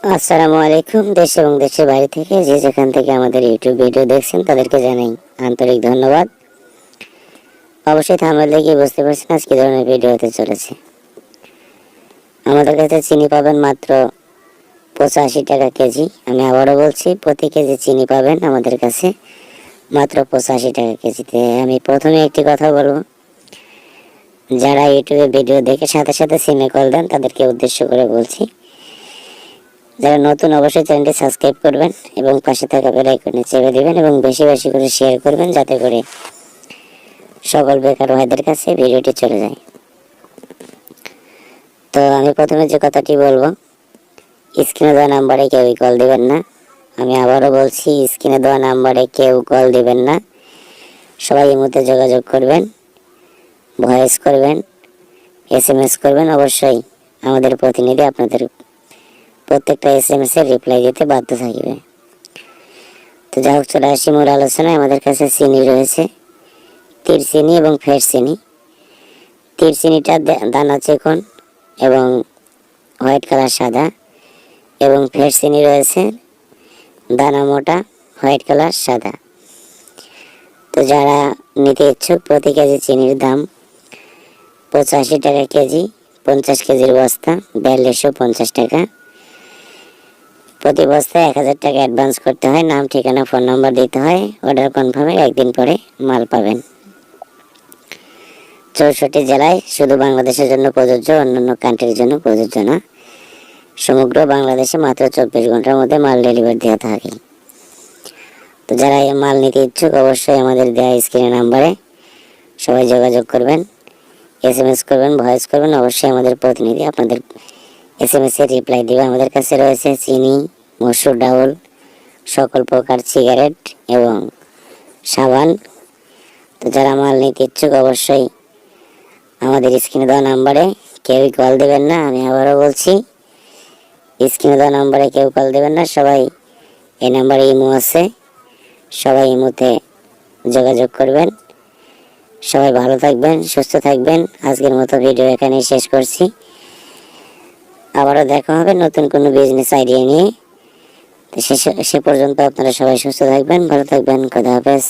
আসসালামু আলাইকুম। দেশ এবং দেশের বাইরে থেকে যে যেখান থেকে আমাদের ইউটিউব ভিডিও দেখছেন তাদেরকে জানাই আন্তরিক ধন্যবাদ। অবশ্যই থাম্বনেল দেখে বুঝতে পারছেন আজকে ধরনের ভিডিও হতে চলেছে। আমাদের কাছে চিনি পাবেন মাত্র 85 টাকা কেজি। আমি আবারও বলছি, প্রতি কেজি চিনি পাবেন আমাদের কাছে মাত্র 85 টাকা কেজিতে। আমি প্রথমে একটি কথা বলবো, যারা ইউটিউবে ভিডিও দেখে সাথে সাথে সিমে কল দেন তাদেরকে উদ্দেশ্য করে বলছি, যারা নতুন অবশ্যই চ্যানেলটি সাবস্ক্রাইব করবেন এবং পাশে থাকা বেল আইকনে চেপে দিবেন এবং বেশি বেশি করে শেয়ার করবেন, যাতে করে সকল বেকার ভাইদের কাছে ভিডিওটি চলে যায়। তো আমি প্রথমে যে কথাটি বলবো, স্ক্রিনে দেওয়া নাম্বারে কেউই কল দিবেন না। আমি আবারও বলছি, স্ক্রিনে দেওয়া নাম্বারে কেউ কল দিবেন না। সবাই এই মুহূর্তে যোগাযোগ করবেন, ভয়েস করবেন, SMS করবেন। অবশ্যই আমাদের প্রতিনিধি আপনাদের প্রত্যেকটা SMS এর রিপ্লাই দিতে বাধ্য থাকবে। তো যাই হোক, চলে আসি মূল আলোচনায়। আমাদের কাছে চিনি রয়েছে তীর চিনি এবং ফের চিনি। তীর চিনিটা দানা চিকন এবং হোয়াইট কালার সাদা, এবং ফের চিনি রয়েছে দানা মোটা হোয়াইট কালার সাদা। তো যারা নিতে ইচ্ছুক, প্রতি কেজি চিনির দাম 85 টাকা কেজি। 50 কেজির বস্তা 4250 টাকা। প্রতি বস্তায় 1000 টাকা অ্যাডভান্স করতে হয়। নাম, ঠিকানা, ফোন নাম্বার দিতে হয়। অর্ডার কনফার্মের একদিন পরে মাল পাবেন। 64 জেলায়, শুধু বাংলাদেশের জন্য প্রযোজ্য, অন্যান্য কান্ট্রির জন্য প্রযোজ্য না। সমগ্র বাংলাদেশে মাত্র 24 ঘন্টার মধ্যে মাল ডেলিভারি দেওয়া থাকে। তো যারা এই মাল নিতে ইচ্ছুক, অবশ্যই আমাদের দেওয়া স্ক্রিনের নাম্বারে সবাই যোগাযোগ করবেন, SMS করবেন, ভয়েস করবেন। অবশ্যই আমাদের প্রতিনিধি আপনাদের SMS এর রিপ্লাই দেবে। আমাদের কাছে রয়েছে চিনি, মসুর ডাউল, সকল প্রকার সিগারেট এবং সাবান। তো যারা মাল নিতে ইচ্ছুক, অবশ্যই আমাদের স্ক্রিনে দেওয়া নাম্বারে কেউই কল দেবেন না। আমি আবারও বলছি, স্ক্রিনে দেওয়া নাম্বারে কেউ কল দেবেন না। সবাই এই নাম্বারে ইমো আছে, সবাই ইমোতে যোগাযোগ করবেন। সবাই ভালো থাকবেন, সুস্থ থাকবেন। আজকের মতো ভিডিও এখানেই শেষ করছি। আবারও দেখা হবে নতুন কোনো বিজনেস আইডিয়া নিয়ে। সে পর্যন্ত আপনারা সবাই সুস্থ থাকবেন, ভালো থাকবেন। খোদা হাফেজ।